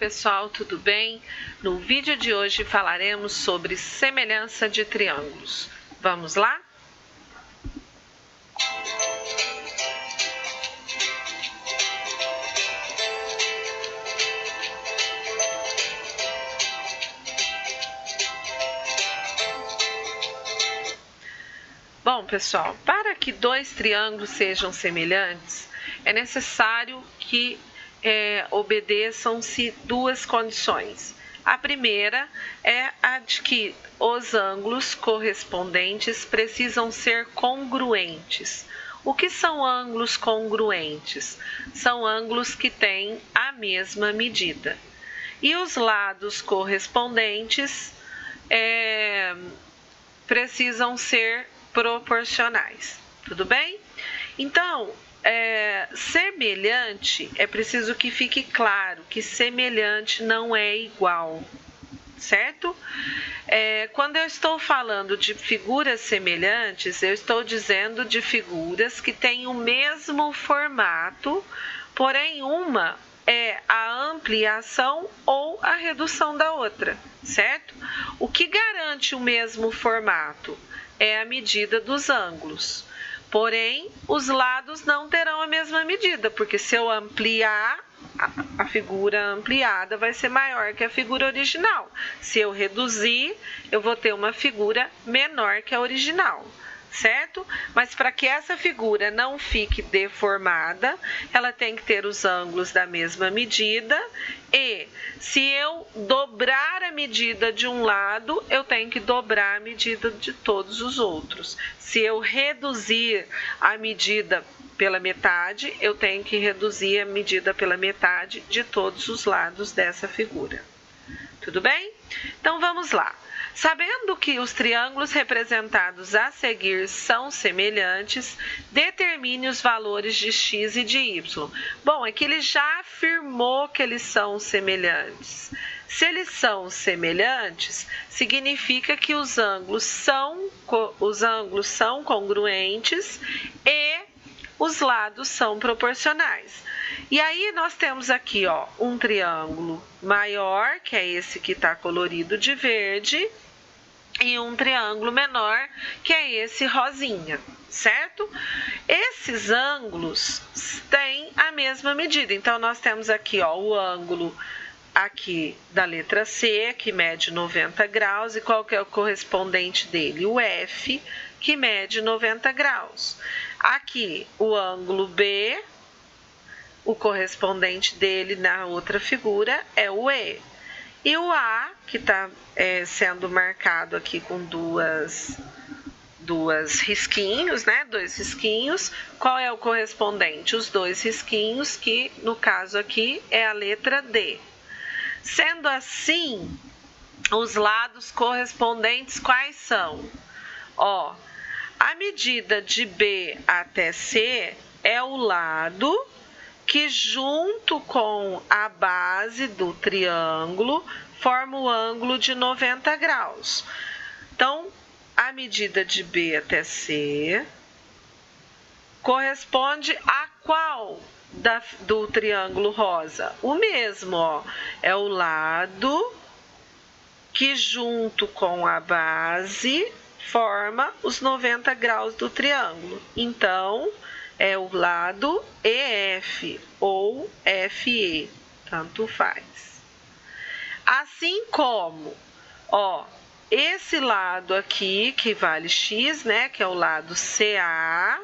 pessoal, tudo bem? No vídeo de hoje falaremos sobre semelhança de triângulos. Vamos lá? Bom, pessoal, para que dois triângulos sejam semelhantes, é necessário que obedeçam-se duas condições. A primeira é a de que os ângulos correspondentes precisam ser congruentes. O que são ângulos congruentes? São ângulos que têm a mesma medida. E os lados correspondentes precisam ser proporcionais. Tudo bem? Então, semelhante, é preciso que fique claro que semelhante não é igual, certo? Quando eu estou falando de figuras semelhantes, eu estou dizendo de figuras que têm o mesmo formato, porém uma é a ampliação ou a redução da outra, certo? O que garante o mesmo formato é a medida dos ângulos. Porém, os lados não terão a mesma medida, porque se eu ampliar, a figura ampliada vai ser maior que a figura original. Se eu reduzir, eu vou ter uma figura menor que a original, certo? Mas para que essa figura não fique deformada, ela tem que ter os ângulos da mesma medida e se eu dobrar a medida de um lado, eu tenho que dobrar a medida de todos os outros. Se eu reduzir a medida pela metade, eu tenho que reduzir a medida pela metade de todos os lados dessa figura. Tudo bem? Então vamos lá. Sabendo que os triângulos representados a seguir são semelhantes, determine os valores de x e de y. Bom, aqui ele já afirmou que eles são semelhantes. Se eles são semelhantes, significa que os ângulos são congruentes e os lados são proporcionais. E aí nós temos aqui um triângulo maior, que é esse que está colorido de verde, e um triângulo menor, que é esse rosinha, certo? Esses ângulos têm a mesma medida. Então, nós temos aqui o ângulo aqui da letra C, que mede 90 graus, e qual que é o correspondente dele? O F, que mede 90 graus. Aqui, o ângulo B, o correspondente dele na outra figura é o E. E o A, que está sendo marcado aqui com dois risquinhos, né? Dois risquinhos. Qual é o correspondente? Os dois risquinhos, que no caso aqui é a letra D. Sendo assim, os lados correspondentes quais são? A medida de B até C é o lado que junto com a base do triângulo forma o ângulo de 90 graus. Então, a medida de B até C corresponde a qual do triângulo rosa? O mesmo, é o lado que junto com a base forma os 90 graus do triângulo. Então, é o lado EF ou FE, tanto faz. Assim como, esse lado aqui, que vale X, né, que é o lado CA,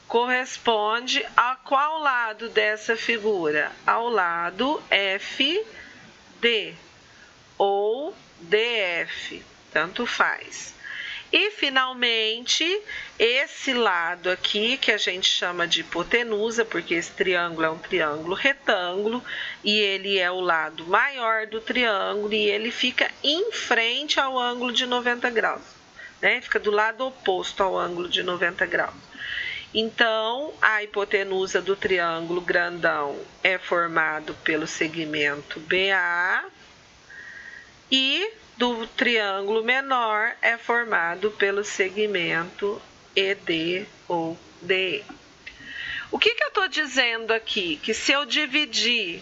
corresponde a qual lado dessa figura? Ao lado FD ou DF, tanto faz. E, finalmente, esse lado aqui, que a gente chama de hipotenusa, porque esse triângulo é um triângulo retângulo, e ele é o lado maior do triângulo, e ele fica em frente ao ângulo de 90 graus, né? Fica do lado oposto ao ângulo de 90 graus. Então, a hipotenusa do triângulo grandão é formado pelo segmento BA, e do triângulo menor é formado pelo segmento ED ou DE. O que eu estou dizendo aqui? Que se eu dividir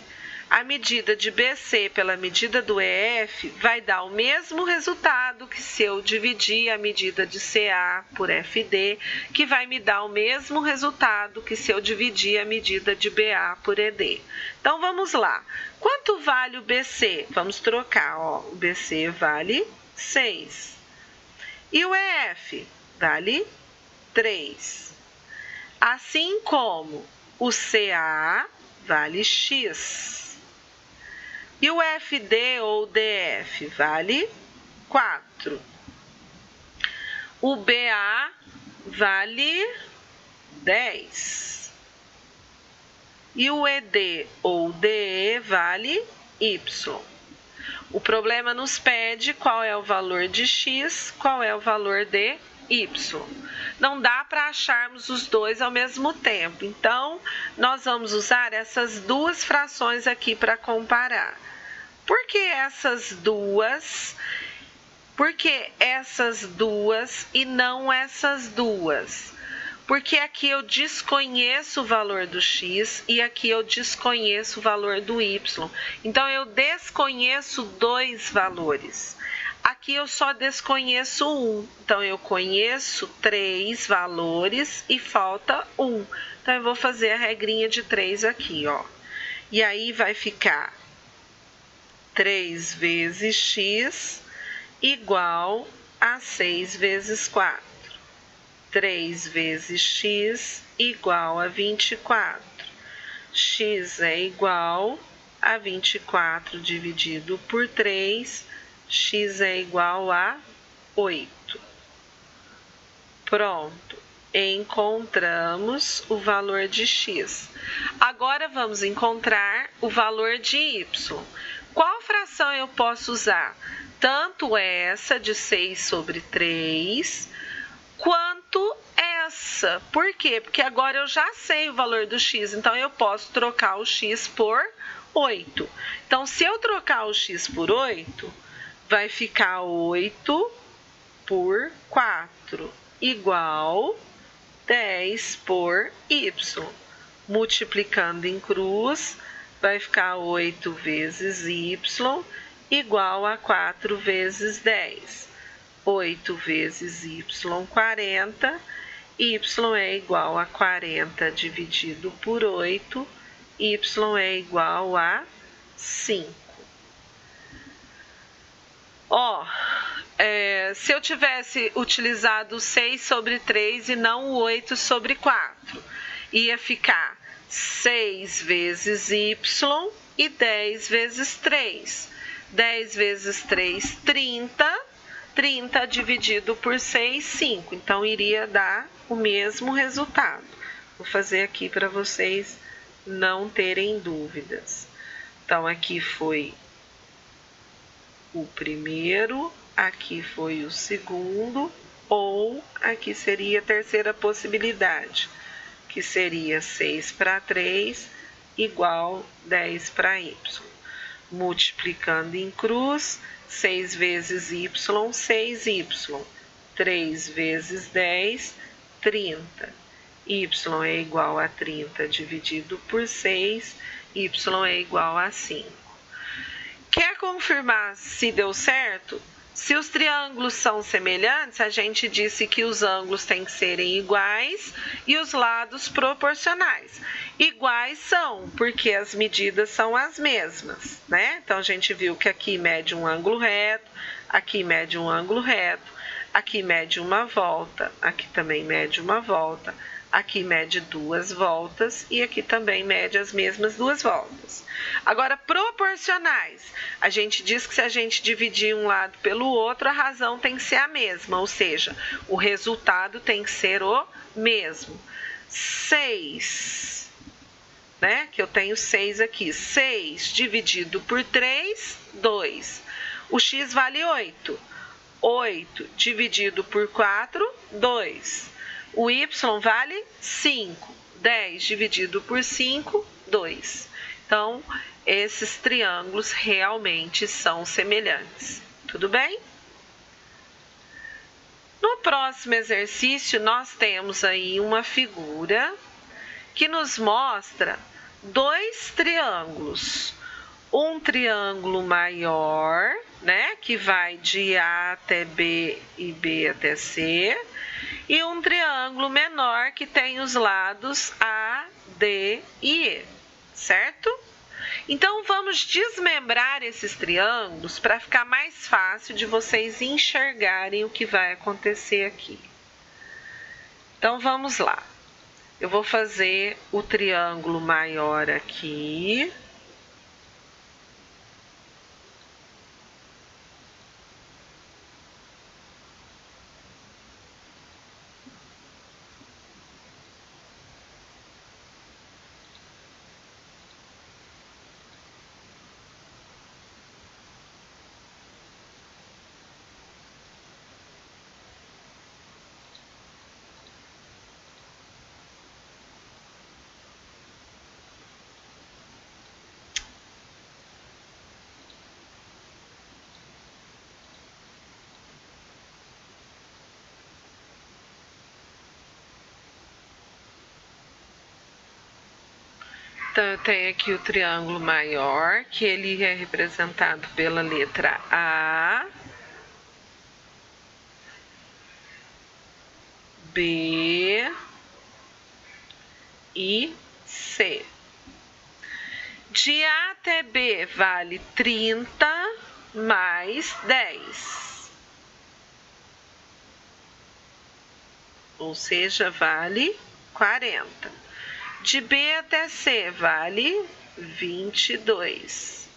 a medida de BC pela medida do EF, vai dar o mesmo resultado que se eu dividir a medida de CA por FD, que vai me dar o mesmo resultado que se eu dividir a medida de BA por ED. Então, vamos lá. Quanto vale o BC? Vamos trocar, ó. O BC vale 6. E o EF vale 3. Assim como o CA vale X. E o FD ou DF vale 4. O BA vale 10. E o ED ou DE vale Y. O problema nos pede qual é o valor de X, qual é o valor de Y. Não dá para acharmos os dois ao mesmo tempo. Então, nós vamos usar essas duas frações aqui para comparar. Por que essas duas? Por que essas duas e não essas duas? Porque aqui eu desconheço o valor do X e aqui eu desconheço o valor do Y. Então, eu desconheço dois valores. Aqui eu só desconheço um. Então, eu conheço 3 valores e falta 1. Então, eu vou fazer a regrinha de 3 aqui, ó. E aí, vai ficar 3 vezes x igual a 6 vezes 4. 3 vezes x igual a 24. X é igual a 24 dividido por 3. X é igual a 8. Pronto. Encontramos o valor de x. Agora, vamos encontrar o valor de y. Qual fração eu posso usar? Tanto essa de 6 sobre 3, quanto essa. Por quê? Porque agora eu já sei o valor do x, então eu posso trocar o x por 8. Então, se eu trocar o x por 8, vai ficar 8 por 4, igual 10 por y. Multiplicando em cruz, vai ficar 8 vezes y igual a 4 vezes 10. 8 vezes y, 40. Y é igual a 40 dividido por 8. Y é igual a 5. Ó, se eu tivesse utilizado 6 sobre 3 e não o 8 sobre 4, ia ficar 6 vezes y e 10 vezes 3. 10 vezes 3, 30. 30 dividido por 6, 5. Então, iria dar o mesmo resultado. Vou fazer aqui para vocês não terem dúvidas. Então, aqui foi o primeiro, aqui foi o segundo, ou aqui seria a terceira possibilidade, que seria 6 para 3 igual 10 para y. Multiplicando em cruz, 6 vezes y, 6y. 3 vezes 10, 30. Y é igual a 30 dividido por 6, y é igual a 5. Quer confirmar se deu certo? Se os triângulos são semelhantes, a gente disse que os ângulos têm que serem iguais e os lados proporcionais. Iguais são, porque as medidas são as mesmas, né? Então, a gente viu que aqui mede um ângulo reto, aqui mede um ângulo reto, aqui mede uma volta, aqui também mede uma volta, aqui mede 2 voltas e aqui também mede as mesmas 2 voltas. Agora, proporcionais. A gente diz que se a gente dividir um lado pelo outro, a razão tem que ser a mesma, ou seja, o resultado tem que ser o mesmo. 6, né? Que eu tenho 6 aqui. 6 dividido por 3, 2. O x vale 8. 8 dividido por 4, 2. O y vale 5. 10 dividido por 5, 2. Então, esses triângulos realmente são semelhantes. Tudo bem? No próximo exercício, nós temos aí uma figura que nos mostra dois triângulos. Um triângulo maior, né, que vai de A até B e B até C, e um triângulo menor que tem os lados A, D e E, certo? Então, vamos desmembrar esses triângulos para ficar mais fácil de vocês enxergarem o que vai acontecer aqui. Então, vamos lá. Eu vou fazer o triângulo maior aqui. Então, eu tenho aqui o triângulo maior, que ele é representado pela letra A, B e C. De A até B vale 30 mais 10. Ou seja, vale 40. De B até C vale 22.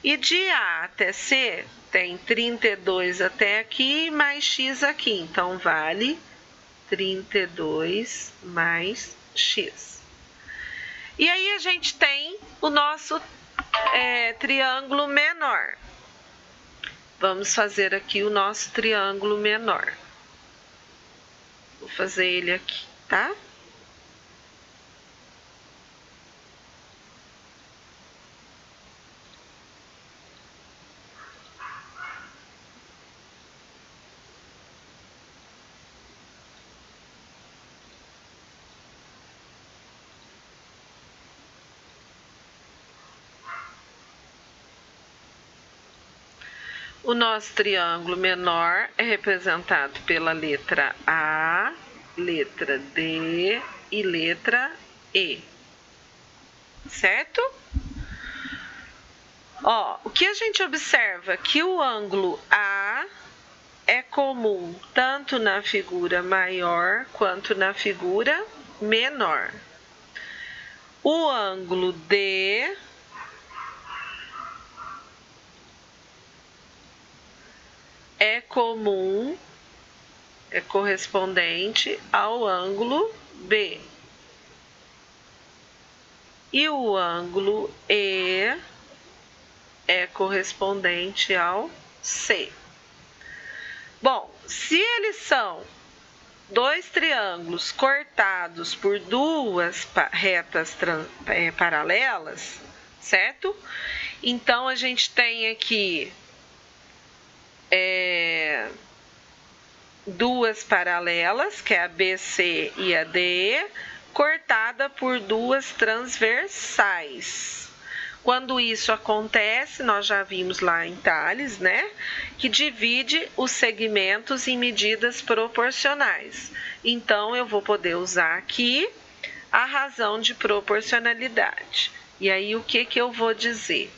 E de A até C tem 32 até aqui mais X aqui. Então, vale 32 mais X. E aí, a gente tem o nosso triângulo menor. Vamos fazer aqui o nosso triângulo menor. Vou fazer ele aqui, tá? O nosso triângulo menor é representado pela letra A, letra D e letra E. Certo? Ó, o que a gente observa? Que o ângulo A é comum tanto na figura maior quanto na figura menor. O ângulo D é comum, é correspondente ao ângulo B. E o ângulo E é correspondente ao C. Bom, se eles são dois triângulos cortados por duas retas paralelas, certo? Então, a gente tem aqui duas paralelas, que é a BC e a DE, cortada por duas transversais. Quando isso acontece, nós já vimos lá em Tales, né? Que divide os segmentos em medidas proporcionais. Então, eu vou poder usar aqui a razão de proporcionalidade. E aí, o que eu vou dizer?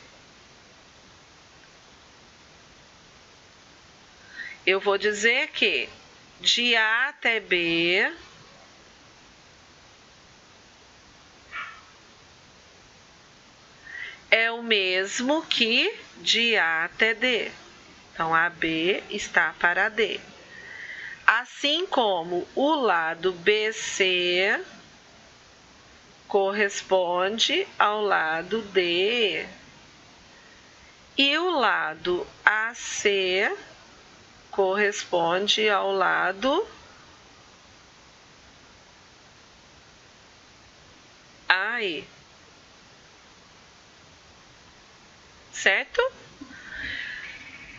Eu vou dizer que de A até B é o mesmo que de A até D. Então, AB está para D. Assim como o lado BC corresponde ao lado DE. E o lado AC corresponde ao lado AE. Certo?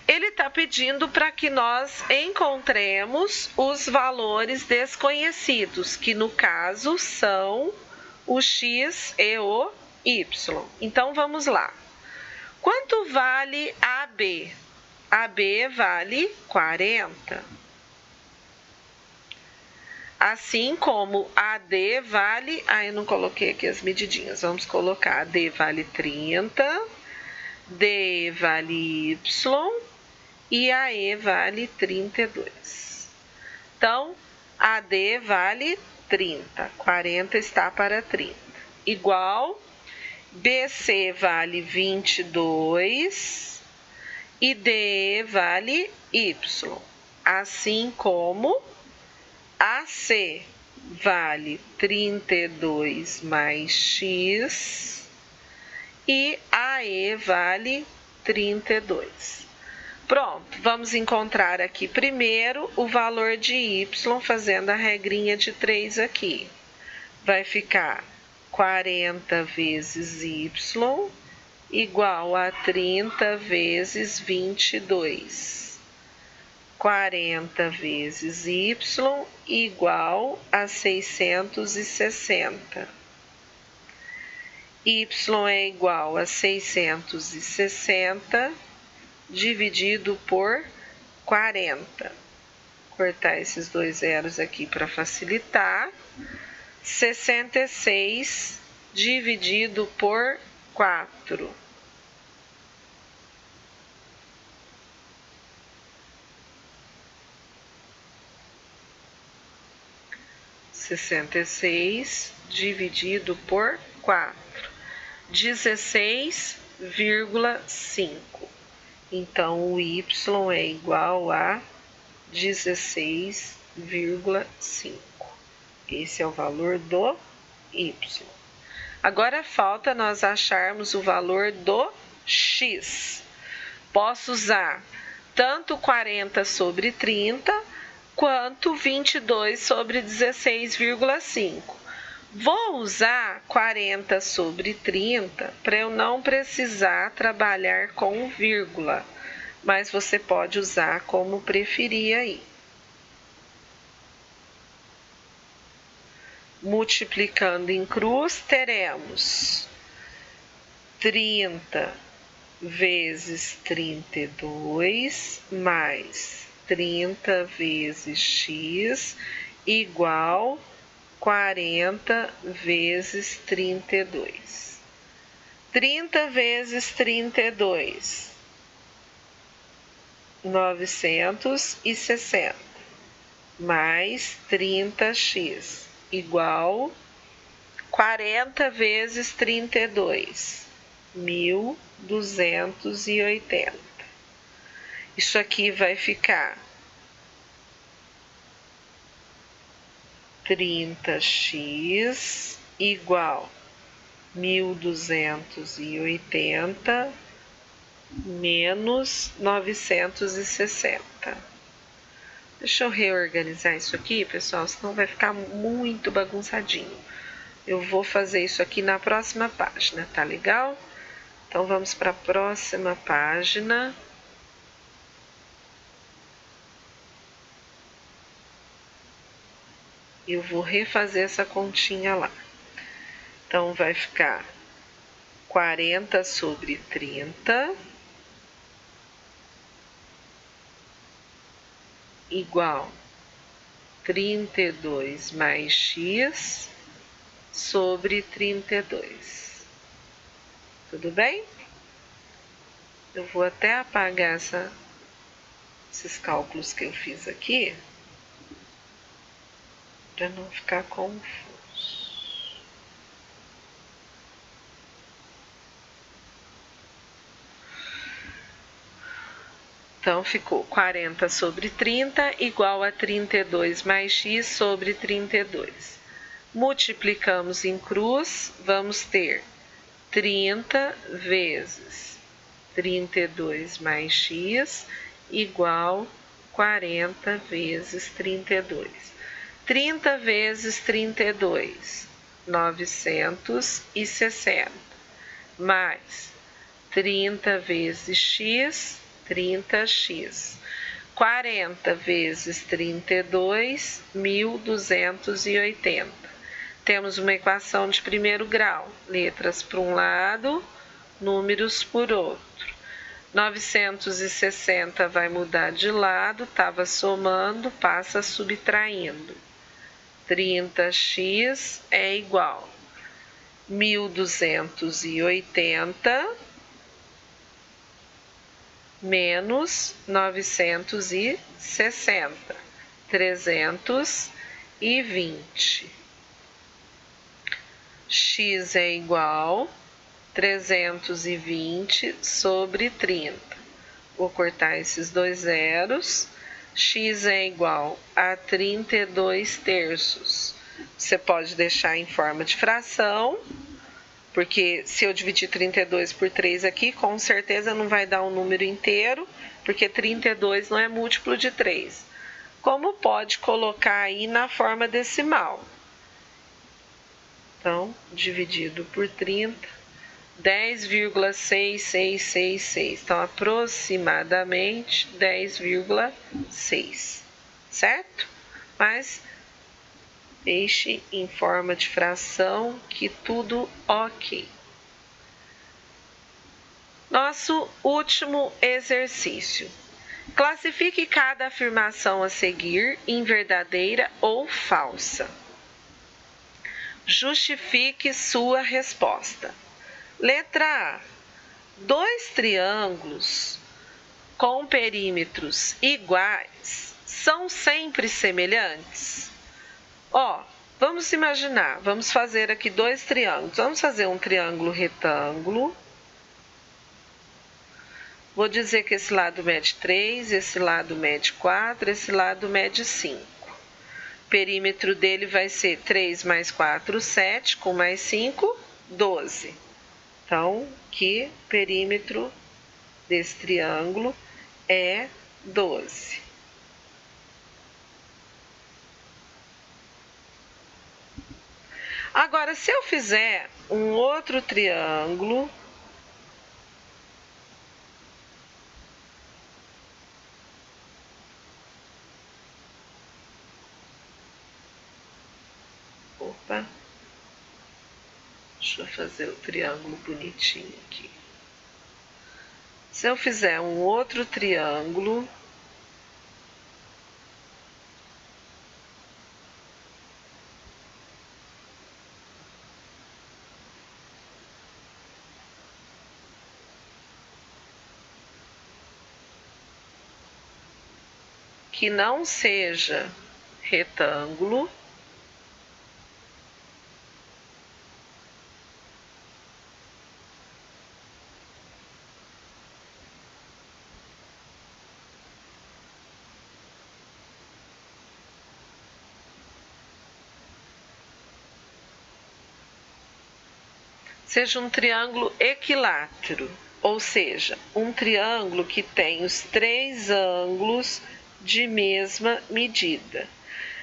Ele está pedindo para que nós encontremos os valores desconhecidos, que no caso são o x e o y. Então, vamos lá. Quanto vale AB? AB vale 40. Assim como AD vale... eu não coloquei aqui as medidinhas. Vamos colocar AD vale 30, D vale Y e AE vale 32. Então, AD vale 30. 40 está para 30. Igual, BC vale 22 e DE vale Y. Assim como AC vale 32 mais X e AE vale 32. Pronto, vamos encontrar aqui primeiro o valor de Y, fazendo a regrinha de 3 aqui. Vai ficar 40 vezes Y igual a 30 vezes 22. 40 vezes Y igual a 660. Y é igual a 660 dividido por 40. Cortar esses dois zeros aqui para facilitar. 66 dividido por 4. 66 dividido por 4, 16,5. Então, o y é igual a 16,5. Esse é o valor do y. Agora, falta nós acharmos o valor do x. Posso usar tanto 40 sobre 30, quanto 22 sobre 16,5. Vou usar 40 sobre 30 para eu não precisar trabalhar com vírgula, mas você pode usar como preferir aí. Multiplicando em cruz, teremos 30 vezes 32 mais 30 vezes x igual 40 vezes 32. 30 vezes 32, 960, mais 30x igual 40 vezes 32, 1.280. Isso aqui vai ficar 30x igual 1.280 menos 960. Deixa eu reorganizar isso aqui, pessoal, senão vai ficar muito bagunçadinho. Eu vou fazer isso aqui na próxima página, tá legal? Então, vamos para a próxima página. Eu vou refazer essa continha lá. Então, vai ficar 40 sobre 30 igual 32 mais x sobre 32. Tudo bem? Eu vou até apagar esses cálculos que eu fiz aqui, para não ficar confuso. Então, ficou 40 sobre 30 igual a 32 mais x sobre 32. Multiplicamos em cruz, vamos ter 30 vezes 32 mais x igual 40 vezes 32. 30 vezes 32, 960, mais 30 vezes x, 30x. 40 vezes 32, 1.280. Temos uma equação de primeiro grau, letras para um lado, números por outro. 960 vai mudar de lado, estava somando, passa subtraindo. 30x é igual a 1.280 menos 960, 320. X é igual a 320 sobre 30. Vou cortar esses dois zeros. X é igual a 32 terços. Você pode deixar em forma de fração, porque se eu dividir 32 por 3 aqui, com certeza não vai dar um número inteiro, porque 32 não é múltiplo de 3. Como pode colocar aí na forma decimal? Então, dividido por 30, 10,6666. Então, aproximadamente 10,6, certo? Mas deixe em forma de fração que tudo ok. Nosso último exercício. Classifique cada afirmação a seguir em verdadeira ou falsa. Justifique sua resposta. Letra A. 2 triângulos com perímetros iguais são sempre semelhantes? Vamos imaginar, vamos fazer aqui 2 triângulos. Vamos fazer um triângulo retângulo. Vou dizer que esse lado mede 3, esse lado mede 4, esse lado mede 5. O perímetro dele vai ser 3 mais 4, 7, com mais 5, 12. Então, que perímetro desse triângulo é 12. Agora, se eu fizer um outro triângulo, deixa eu fazer o triângulo bonitinho aqui. Se eu fizer um outro triângulo, que não seja retângulo, seja um triângulo equilátero, ou seja, um triângulo que tem os 3 ângulos de mesma medida.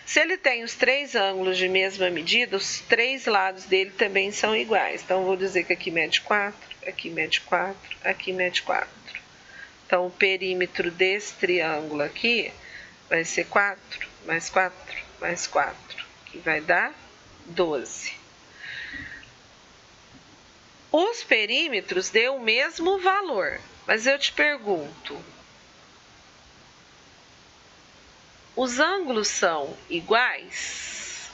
Se ele tem os 3 ângulos de mesma medida, os 3 lados dele também são iguais. Então, vou dizer que aqui mede 4, aqui mede 4, aqui mede 4. Então, o perímetro desse triângulo aqui vai ser 4, mais 4, mais 4, que vai dar 12. Os perímetros dão o mesmo valor, mas eu te pergunto, os ângulos são iguais?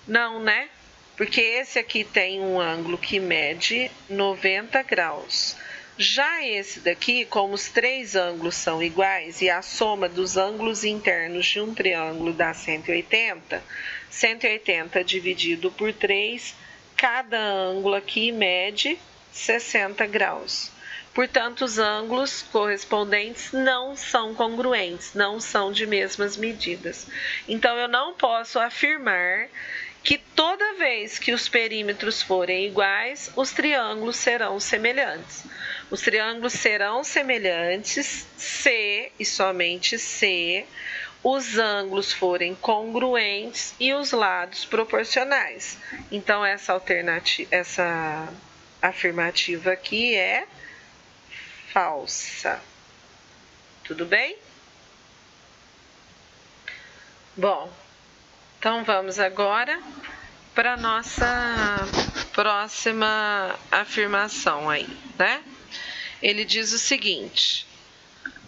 Não, né? Porque esse aqui tem um ângulo que mede 90 graus. Já esse daqui, como os 3 ângulos são iguais e a soma dos ângulos internos de um triângulo dá 180, 180 dividido por 3, cada ângulo aqui mede 60 graus. Portanto, os ângulos correspondentes não são congruentes, não são de mesmas medidas. Então, eu não posso afirmar que toda vez que os perímetros forem iguais, os triângulos serão semelhantes. Os triângulos serão semelhantes se e somente se os ângulos forem congruentes e os lados proporcionais. Então, essa afirmativa aqui é falsa. Tudo bem? Bom, então vamos agora para nossa próxima afirmação aí, né? Ele diz o seguinte: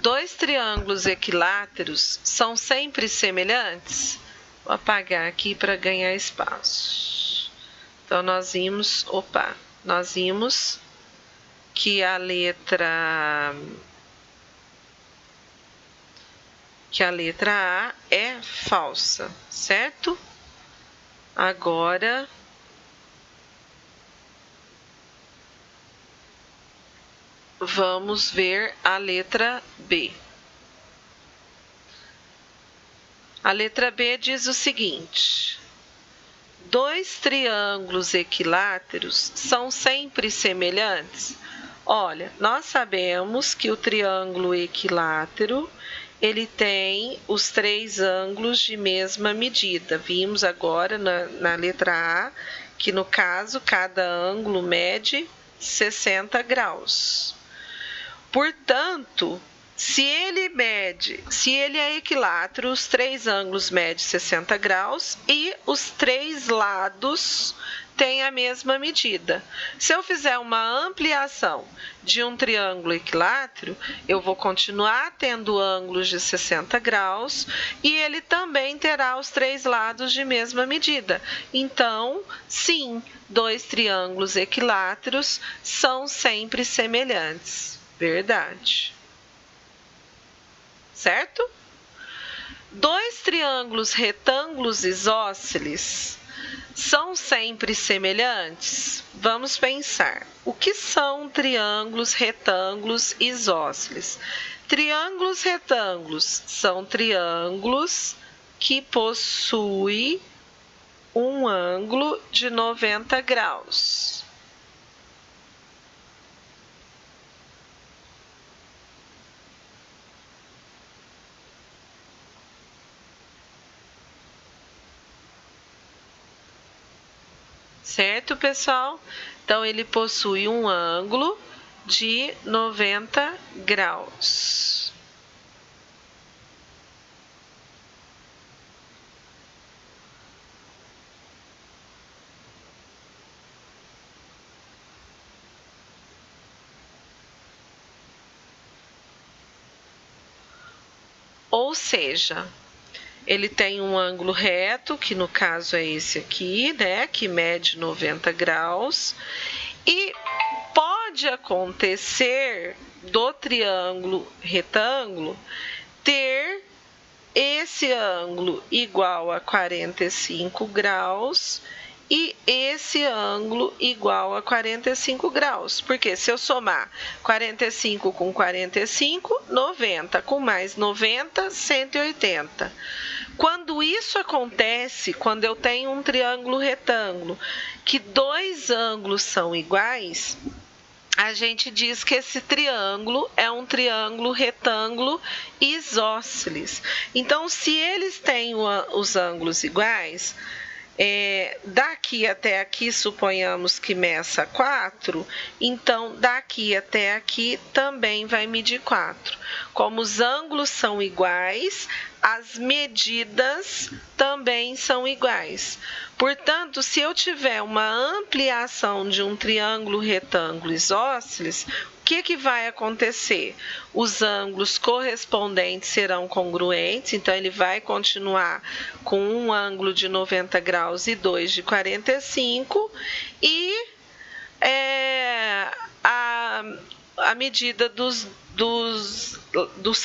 dois triângulos equiláteros são sempre semelhantes? Vou apagar aqui para ganhar espaço. Então, nós vimos que a letra A é falsa, certo? Agora, vamos ver a letra B. A letra B diz o seguinte: dois triângulos equiláteros são sempre semelhantes? Olha, nós sabemos que o triângulo equilátero ele tem os três ângulos de mesma medida. Vimos agora na letra A que, no caso, cada ângulo mede 60 graus. Portanto, se ele é equilátero, os três ângulos medem 60 graus e os três lados têm a mesma medida. Se eu fizer uma ampliação de um triângulo equilátero, eu vou continuar tendo ângulos de 60 graus e ele também terá os três lados de mesma medida. Então, sim, dois triângulos equiláteros são sempre semelhantes. Verdade. Certo? Dois triângulos retângulos isósceles são sempre semelhantes? Vamos pensar. O que são triângulos retângulos isósceles? Triângulos retângulos são triângulos que possuem um ângulo de 90 graus. Certo, pessoal? Então, ele possui um ângulo de 90 graus. Ou seja, ele tem um ângulo reto, que no caso é esse aqui, né, que mede 90 graus, e pode acontecer do triângulo retângulo ter esse ângulo igual a 45 graus e esse ângulo igual a 45 graus. Porque se eu somar 45 com 45, 90, com mais 90, 180. Quando isso acontece, quando eu tenho um triângulo retângulo, que dois ângulos são iguais, a gente diz que esse triângulo é um triângulo retângulo isósceles. Então, se eles têm os ângulos iguais, daqui até aqui, suponhamos que meça 4, então daqui até aqui também vai medir 4. Como os ângulos são iguais, as medidas também são iguais. Portanto, se eu tiver uma ampliação de um triângulo retângulo isósceles, o que vai acontecer? Os ângulos correspondentes serão congruentes, então ele vai continuar com um ângulo de 90 graus e dois de 45, e a medida dos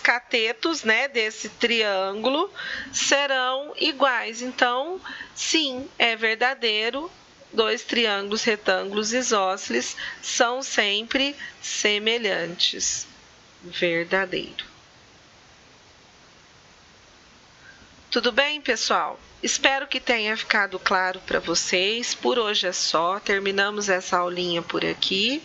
catetos, né, desse triângulo serão iguais. Então, sim, é verdadeiro. Dois triângulos retângulos isósceles são sempre semelhantes. Verdadeiro. Tudo bem, pessoal? Espero que tenha ficado claro para vocês. Por hoje é só. Terminamos essa aulinha por aqui.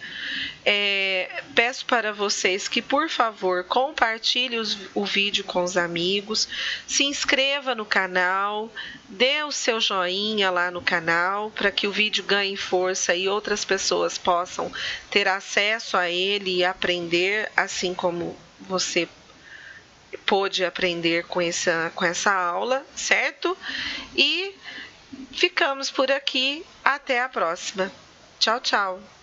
Peço para vocês que, por favor, compartilhem o vídeo com os amigos, se inscreva no canal, dê o seu joinha lá no canal para que o vídeo ganhe força e outras pessoas possam ter acesso a ele e aprender assim como você pôde aprender com essa aula, certo? E ficamos por aqui. Até a próxima. Tchau, tchau.